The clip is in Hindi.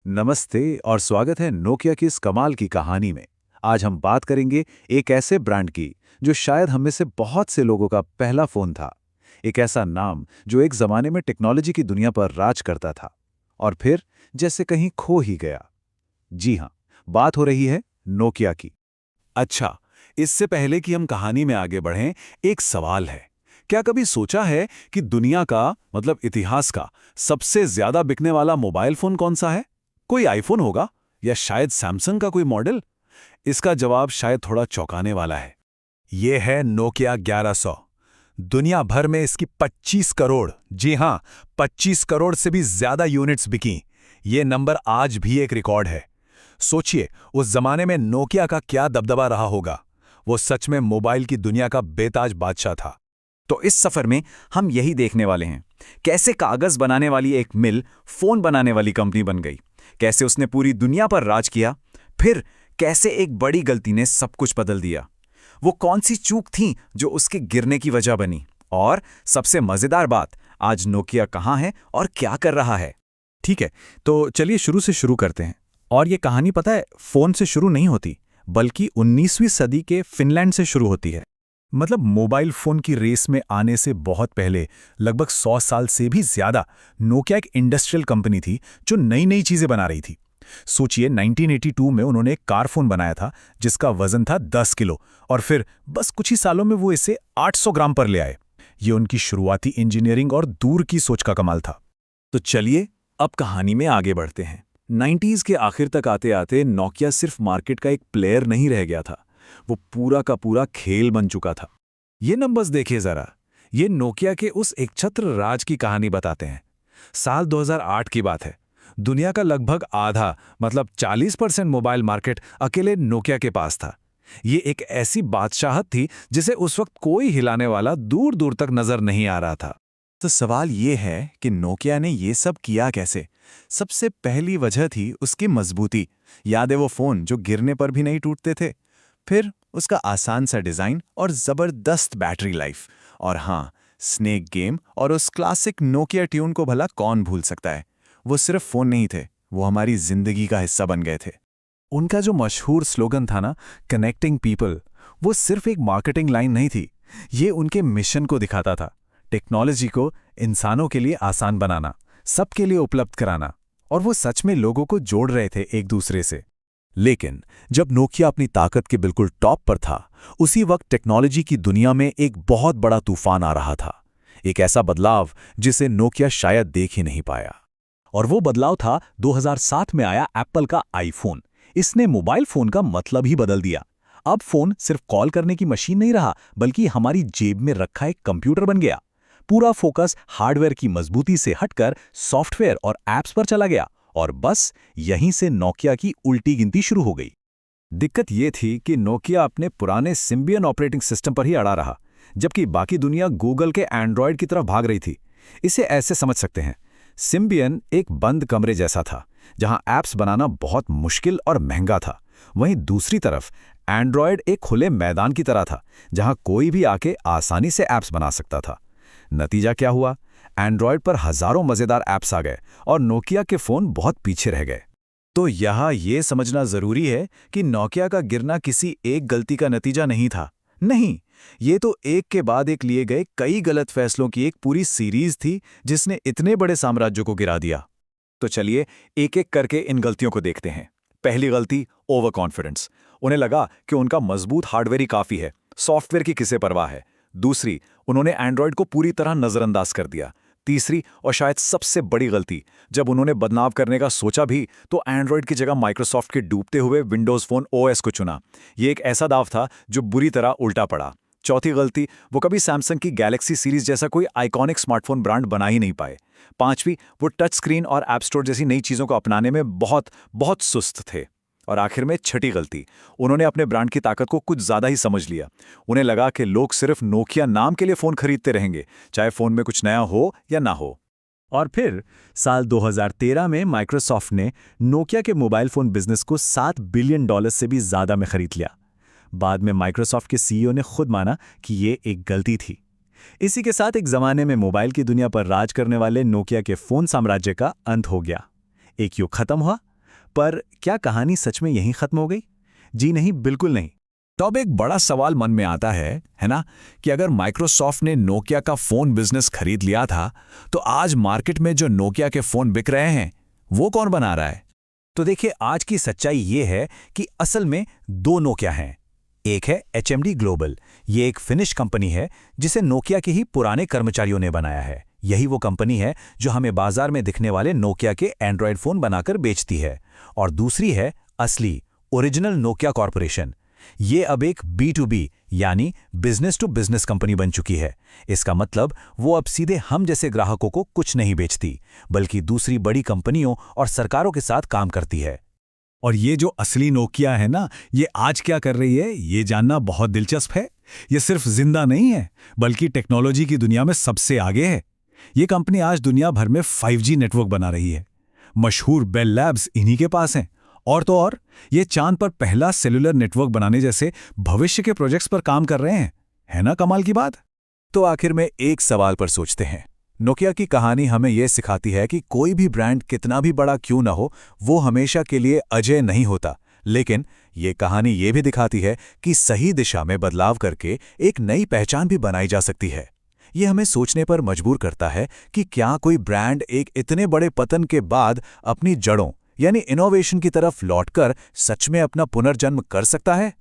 नमस्ते और स्वागत है नोकिया की इस कमाल की कहानी में। आज हम बात करेंगे एक ऐसे ब्रांड की जो शायद हम में से बहुत से लोगों का पहला फोन था। एक ऐसा नाम जो एक जमाने में टेक्नोलॉजी की दुनिया पर राज करता था और फिर जैसे कहीं खो ही गया। जी हाँ, बात हो रही है नोकिया की। अच्छा, इससे पहले कि हम कहानी में आगे बढ़ें, एक सवाल है। क्या कभी सोचा है कि दुनिया का मतलब इतिहास का सबसे ज्यादा बिकने वाला मोबाइल फोन कौन सा है? कोई आईफोन होगा या शायद सैमसंग का कोई मॉडल? इसका जवाब शायद थोड़ा चौंकाने वाला है। ये है नोकिया 1100। दुनिया भर में इसकी 25 करोड़, जी हां, 25 करोड़ से भी ज्यादा यूनिट्स बिकी। ये नंबर आज भी एक रिकॉर्ड है। सोचिए, उस जमाने में नोकिया का क्या दबदबा रहा होगा। वो सच में मोबाइल की दुनिया का बेताज बादशाह था। तो इस सफर में हम यही देखने वाले हैं, कैसे कागज बनाने वाली एक मिल फोन बनाने वाली कंपनी बन गई, कैसे उसने पूरी दुनिया पर राज किया, फिर कैसे एक बड़ी गलती ने सब कुछ बदल दिया। वो कौन सी चूक थी जो उसके गिरने की वजह बनी, और सबसे मजेदार बात, आज नोकिया कहाँ है और क्या कर रहा है। ठीक है, तो चलिए शुरू से शुरू करते हैं। और ये कहानी पता है, फोन से शुरू नहीं होती, बल्कि 19वीं सदी के फिनलैंड से शुरू होती है। मतलब मोबाइल फोन की रेस में आने से बहुत पहले, लगभग 100 साल से भी ज्यादा, नोकिया एक इंडस्ट्रियल कंपनी थी जो नई नई चीजें बना रही थी। सोचिए, 1982 में उन्होंने एक कार फोन बनाया था जिसका वजन था 10 किलो, और फिर बस कुछ ही सालों में वो इसे 800 ग्राम पर ले आए। ये उनकी शुरुआती इंजीनियरिंग और दूर की सोच का कमाल था। तो चलिए अब कहानी में आगे बढ़ते हैं। 90s के आखिर तक आते आते नोकिया सिर्फ मार्केट का एक प्लेयर नहीं रह गया था, वो पूरा का पूरा खेल बन चुका था। ये नंबर्स देखिए जरा। ये नोकिया के उस एकछत्र राज की कहानी बताते हैं। साल 2008 की बात है। दुनिया का लगभग आधा, मतलब 40% मोबाइल मार्केट अकेले नोकिया के पास था। ये एक ऐसी बादशाहत थी जिसे उस वक्त कोई हिलाने वाला दूर दूर तक नजर नहीं आ रहा था। तो सवाल ये है कि नोकिया ने ये सब किया कैसे। सबसे पहली वजह थी उसकी मजबूती। याद है वो फोन जो गिरने पर भी नहीं टूटते थे। फिर उसका आसान सा डिजाइन और जबरदस्त बैटरी लाइफ। और हाँ, स्नेक गेम और उस क्लासिक नोकिया ट्यून को भला कौन भूल सकता है। वो सिर्फ फोन नहीं थे, वो हमारी जिंदगी का हिस्सा बन गए थे। उनका जो मशहूर स्लोगन था ना, कनेक्टिंग पीपल, वो सिर्फ एक मार्केटिंग लाइन नहीं थी। ये उनके मिशन को दिखाता था। टेक्नोलॉजी को इंसानों के लिए आसान बनाना, सबके लिए उपलब्ध कराना। और वो सच में लोगों को जोड़ रहे थे एक दूसरे से। लेकिन जब नोकिया अपनी ताकत के बिल्कुल टॉप पर था, उसी वक्त टेक्नोलॉजी की दुनिया में एक बहुत बड़ा तूफान आ रहा था। एक ऐसा बदलाव जिसे नोकिया शायद देख ही नहीं पाया। और वो बदलाव था 2007 में आया एप्पल का आईफोन। इसने मोबाइल फोन का मतलब ही बदल दिया। अब फोन सिर्फ कॉल करने की मशीन नहीं रहा, बल्कि हमारी जेब में रखा एक कंप्यूटर बन गया। पूरा फोकस हार्डवेयर की मजबूती से हटकर सॉफ्टवेयर और ऐप्स पर चला गया, और बस यहीं से नोकिया की उल्टी गिनती शुरू हो गई। दिक्कत यह थी कि नोकिया अपने पुराने सिम्बियन ऑपरेटिंग सिस्टम पर ही अड़ा रहा, जबकि बाकी दुनिया गूगल के एंड्रॉयड की तरफ भाग रही थी। इसे ऐसे समझ सकते हैं, सिम्बियन एक बंद कमरे जैसा था जहां ऐप्स बनाना बहुत मुश्किल और महंगा था। वहीं दूसरी तरफ एंड्रॉयड एक खुले मैदान की तरह था जहां कोई भी आके आसानी से ऐप्स बना सकता था। नतीजा क्या हुआ? एंड्रॉयड पर हजारों मजेदार ऐप्स आ गए और नोकिया के फोन बहुत पीछे रह गए। तो यहाँ ये समझना जरूरी है कि नोकिया का गिरना किसी एक गलती का नतीजा नहीं था। नहीं, ये तो एक के बाद एक लिए गए कई गलत फैसलों की एक पूरी सीरीज थी जिसने इतने बड़े साम्राज्य को गिरा दिया। तो चलिए एक एक करके इन गलतियों को देखते हैं। पहली गलती, ओवर कॉन्फिडेंस। उन्हें लगा कि उनका मजबूत हार्डवेयर ही काफी है, सॉफ्टवेयर की किसे परवाह है। दूसरी, उन्होंने एंड्रॉयड को पूरी तरह नजरअंदाज कर दिया। तीसरी और शायद सबसे बड़ी गलती, जब उन्होंने बदलाव करने का सोचा भी तो एंड्रॉयड की जगह माइक्रोसॉफ्ट के डूबते हुए विंडोज फोन ओएस को चुना। ये एक ऐसा दाव था जो बुरी तरह उल्टा पड़ा। चौथी गलती, वो कभी सैमसंग की गैलेक्सी सीरीज जैसा कोई आइकॉनिक स्मार्टफोन ब्रांड बना ही नहीं पाए। पांचवी, वो टच स्क्रीन और ऐप स्टोर जैसी नई चीजों को अपनाने में बहुत बहुत सुस्त थे। और आखिर में छठी गलती, उन्होंने अपने ब्रांड की ताकत को कुछ ज्यादा ही समझ लिया। उन्हें लगा कि लोग सिर्फ नोकिया नाम के लिए फोन खरीदते रहेंगे, चाहे फोन में कुछ नया हो या ना हो। और फिर साल 2013 में माइक्रोसॉफ्ट ने नोकिया के मोबाइल फोन बिजनेस को $7 बिलियन से भी ज्यादा में खरीद लिया। बाद में माइक्रोसॉफ्ट के सीईओ ने खुद माना कि ये एक गलती थी। इसी के साथ एक जमाने में मोबाइल की दुनिया पर राज करने वाले नोकिया के फोन साम्राज्य का अंत हो गया। एक युग खत्म हुआ पर क्या कहानी सच में यहीं खत्म हो गई? जी नहीं, बिल्कुल नहीं। तो अब एक बड़ा सवाल मन में आता है ना, कि अगर माइक्रोसॉफ्ट ने नोकिया का फोन बिजनेस खरीद लिया था, तो आज मार्केट में जो नोकिया के फोन बिक रहे हैं, वो कौन बना रहा है? तो देखिए, आज की सच्चाई ये है कि असल में दो नोकिया हैं। एक है HMD ग्लोबल। ये एक फिनिश कंपनी है जिसे नोकिया के ही पुराने कर्मचारियों ने बनाया है। यही वो कंपनी है जो हमें बाजार में दिखने वाले नोकिया के एंड्रॉयड फोन बनाकर बेचती है। और दूसरी है असली ओरिजिनल नोकिया कॉर्पोरेशन। ये अब एक B2B यानी बिजनेस टू बिजनेस कंपनी बन चुकी है। इसका मतलब वो अब सीधे हम जैसे ग्राहकों को कुछ नहीं बेचती, बल्कि दूसरी बड़ी कंपनियों और सरकारों के साथ काम करती है। और ये जो असली नोकिया है ना, ये आज क्या कर रही है, ये जानना बहुत दिलचस्प है। ये सिर्फ जिंदा नहीं है, बल्कि टेक्नोलॉजी की दुनिया में सबसे आगे है। ये कंपनी आज दुनिया भर में 5G नेटवर्क बना रही है। मशहूर बेल लैब्स इन्हीं के पास हैं। और तो और, ये चांद पर पहला सेलुलर नेटवर्क बनाने जैसे भविष्य के प्रोजेक्ट्स पर काम कर रहे हैं। है ना कमाल की बात? तो आखिर में एक सवाल पर सोचते हैं। नोकिया की कहानी हमें यह सिखाती है कि कोई भी ब्रांड कितना भी बड़ा क्यों ना हो, वो हमेशा के लिए अजेय नहीं होता। लेकिन ये कहानी ये भी दिखाती है कि सही दिशा में बदलाव करके एक नई पहचान भी बनाई जा सकती है। ये हमें सोचने पर मजबूर करता है कि क्या कोई ब्रांड एक इतने बड़े पतन के बाद अपनी जड़ों यानी इनोवेशन की तरफ लौटकर सच में अपना पुनर्जन्म कर सकता है।